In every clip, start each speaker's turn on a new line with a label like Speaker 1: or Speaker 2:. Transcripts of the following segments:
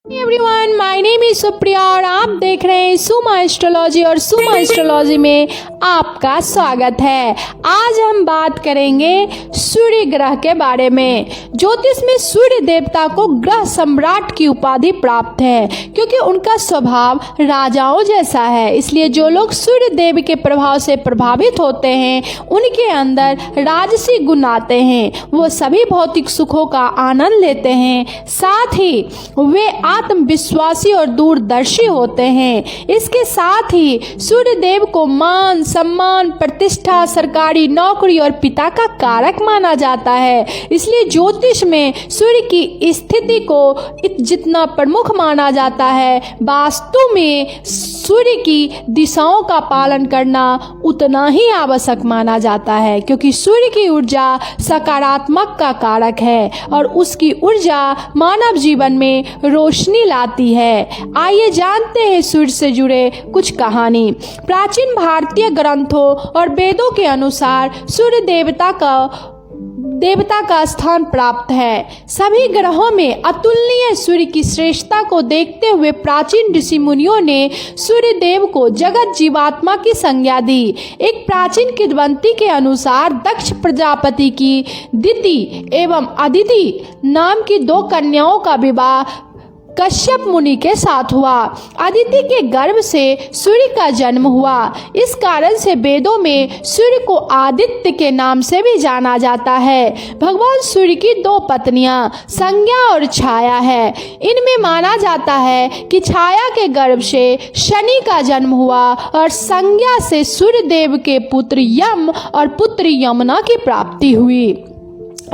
Speaker 1: Everyone, my name is Supriya और आप देख रहे हैं सुमा एस्ट्रोलॉजी और सुमा एस्ट्रोलॉजी में आपका स्वागत है। आज हम बात करेंगे सूर्य ग्रह के बारे में। ज्योतिष में सूर्य देवता को ग्रह सम्राट की उपाधि प्राप्त है क्योंकि उनका स्वभाव राजाओं जैसा है। इसलिए जो लोग सूर्य देव के प्रभाव से प्रभावित होते हैं उनके अंदर राजसी गुण आते हैं। वो सभी भौतिक सुखों का आनंद लेते हैं, साथ ही वे आत्मविश्वासी और दूरदर्शी होते हैं। इसके साथ ही सूर्य देव को मान सम्मान, प्रतिष्ठा, सरकारी नौकरी और पिता का कारक माना जाता है। इसलिए ज्योतिष में सूर्य की स्थिति को जितना प्रमुख माना जाता है, वास्तु में सूर्य की दिशाओं का पालन करना उतना ही आवश्यक माना जाता है, क्योंकि सूर्य की ऊर्जा सकारात्मक का कारक है और उसकी ऊर्जा मानव जीवन में रोशनी लाती है। आइए जानते हैं सूर्य से जुड़े कुछ कहानी। प्राचीन भारतीय ग्रंथों और वेदों के अनुसार सूर्य देवता का स्थान प्राप्त है। सभी ग्रहों में अतुलनीय सूर्य की श्रेष्ठता को देखते हुए प्राचीन ऋषि मुनियों ने सूर्य देव को जगत जीवात्मा की संज्ञा दी। एक प्राचीन किंवदंती के अनुसार दक्ष प्रजापति की दिति एवं अदिति नाम की दो कन्याओं का विवाह कश्यप मुनि के साथ हुआ। अदिति के गर्भ से सूर्य का जन्म हुआ। इस कारण से वेदों में सूर्य को आदित्य के नाम से भी जाना जाता है। भगवान सूर्य की दो पत्नियां संज्ञा और छाया है। इनमें माना जाता है कि छाया के गर्भ से शनि का जन्म हुआ और संज्ञा से सूर्य देव के पुत्र यम और पुत्री यमुना की प्राप्ति हुई।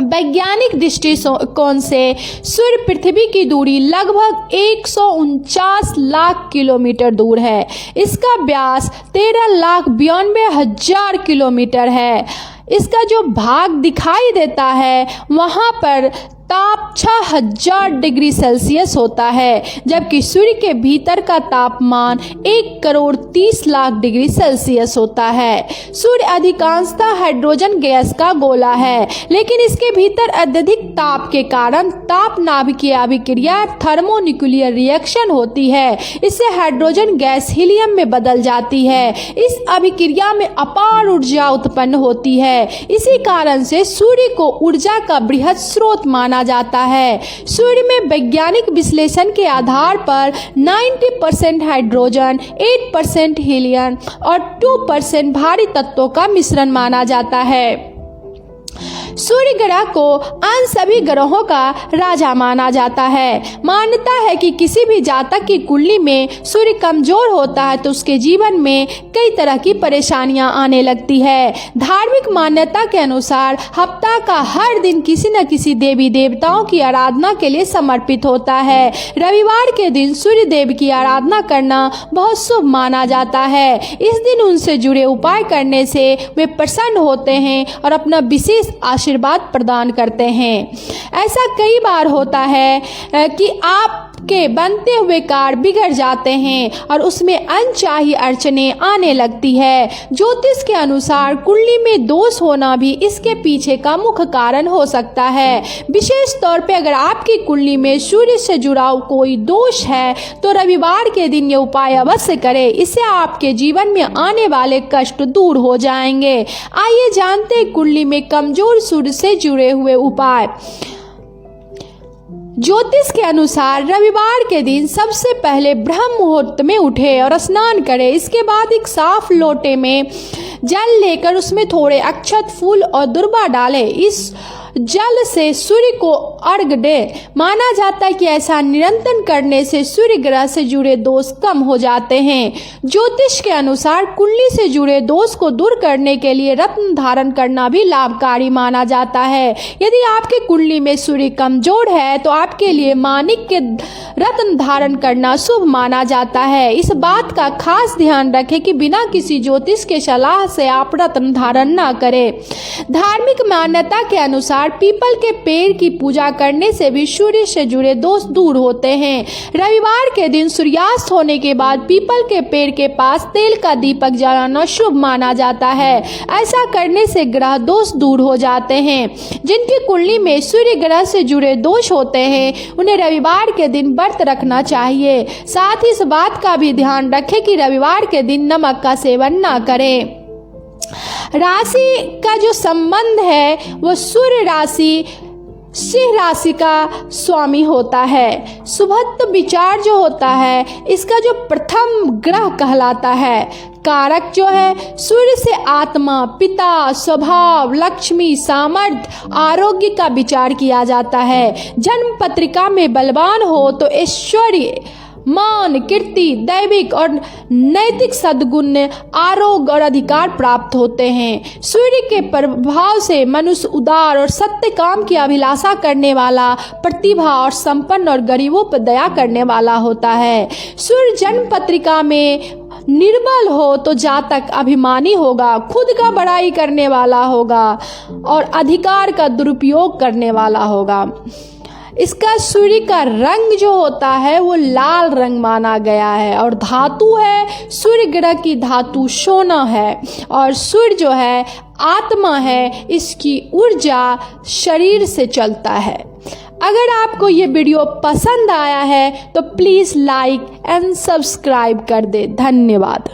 Speaker 1: वैज्ञानिक दृष्टिकोण से सूर्य पृथ्वी की दूरी लगभग 149 लाख किलोमीटर दूर है। इसका व्यास 13,92,000 किलोमीटर है। इसका जो भाग दिखाई देता है वहाँ पर ताप 6000 डिग्री सेल्सियस होता है, जबकि सूर्य के भीतर का तापमान 1,30,00,000 डिग्री सेल्सियस होता है। सूर्य अधिकांशतः हाइड्रोजन गैस का गोला है, लेकिन इसके भीतर अत्यधिक ताप के कारण ताप नाभिकीय अभिक्रिया थर्मोन्यूक्लियर रिएक्शन होती है। इससे हाइड्रोजन गैस हीलियम में बदल जाती है। इस अभिक्रिया में अपार ऊर्जा उत्पन्न होती है। इसी कारण से सूर्य को ऊर्जा का बृहद स्रोत माना जाता है। सूर्य में वैज्ञानिक विश्लेषण के आधार पर 90% हाइड्रोजन, 8% हीलियम और 2% भारी तत्वों का मिश्रण माना जाता है। सूर्य ग्रह को अन्य सभी ग्रहों का राजा माना जाता है। मान्यता है कि किसी भी जातक की कुंडली में सूर्य कमजोर होता है तो उसके जीवन में कई तरह की परेशानियां आने लगती है। धार्मिक मान्यता के अनुसार हफ्ता का हर दिन किसी न किसी देवी देवताओं की आराधना के लिए समर्पित होता है। रविवार के दिन सूर्य देव की आराधना करना बहुत शुभ माना जाता है। इस दिन उनसे जुड़े उपाय करने से वे प्रसन्न होते हैं और अपना विशेष आशीर्वाद प्रदान करते हैं। ऐसा कई बार होता है कि आपके बनते हुए कार्य बिगड़ जाते हैं और उसमें अनचाही अड़चने आने लगती है। ज्योतिष के अनुसार कुंडली में दोष होना भी इसके पीछे का मुख्य कारण हो सकता है। विशेष तौर पे अगर आपकी कुंडली में सूर्य से जुड़ा कोई दोष है तो रविवार के दिन ये उपाय अवश्य करें। इससे आपके जीवन में आने वाले कष्ट दूर हो जाएंगे। आइए जानते हैं कुंडली में कमजोर सूर्य से जुड़े हुए उपाय। ज्योतिष के अनुसार रविवार के दिन सबसे पहले ब्रह्म मुहूर्त में उठे और स्नान करें। इसके बाद एक साफ लोटे में जल लेकर उसमें थोड़े अक्षत, फूल और दुर्वा डालें। इस जल से सूर्य को अर्घ दे। माना जाता है कि ऐसा निरंतर करने से सूर्य ग्रह से जुड़े दोष कम हो जाते हैं। ज्योतिष के अनुसार कुंडली से जुड़े दोष को दूर करने के लिए रत्न धारण करना भी लाभकारी माना जाता है। यदि आपके कुंडली में सूर्य कमजोर है तो आपके लिए माणिक के रत्न धारण करना शुभ माना जाता है। इस बात का खास ध्यान रखें कि बिना किसी ज्योतिष के सलाह से आप रत्न धारण न करें। धार्मिक मान्यता के अनुसार रविवार पीपल के पेड़ की पूजा करने से भी सूर्य से जुड़े दोष दूर होते हैं। रविवार के दिन सूर्यास्त होने के बाद पीपल के पेड़ के पास तेल का दीपक जलाना शुभ माना जाता है। ऐसा करने से ग्रह दोष दूर हो जाते हैं। जिनकी कुंडली में सूर्य ग्रह से जुड़े दोष होते हैं उन्हें रविवार के दिन व्रत रखना चाहिए। साथ ही इस बात का भी ध्यान रखें कि रविवार के दिन नमक का सेवन ना करें। राशि का जो संबंध है वो सूर्य राशि सिंह राशि का स्वामी होता है। सुभद्र विचार जो होता है इसका जो प्रथम ग्रह कहलाता है। कारक जो है सूर्य से आत्मा, पिता, स्वभाव, लक्ष्मी, सामर्थ्य, आरोग्य का विचार किया जाता है। जन्म पत्रिका में बलवान हो तो ऐश्वर्य, मान, कीर्ति, दैविक और नैतिक सद्गुण, आरोग्य और अधिकार प्राप्त होते हैं। सूर्य के प्रभाव से मनुष्य उदार और सत्य काम की अभिलाषा करने वाला, प्रतिभा और संपन्न और गरीबों पर दया करने वाला होता है। सूर्य जन्म पत्रिका में निर्बल हो तो जातक अभिमानी होगा, खुद का बड़ाई करने वाला होगा और अधिकार का दुरुपयोग करने वाला होगा। इसका सूर्य का रंग जो होता है वो लाल रंग माना गया है और धातु है, सूर्य ग्रह की धातु सोना है और सूर्य जो है आत्मा है, इसकी ऊर्जा शरीर से चलता है। अगर आपको ये वीडियो पसंद आया है तो प्लीज़ लाइक एंड सब्सक्राइब कर दे। धन्यवाद।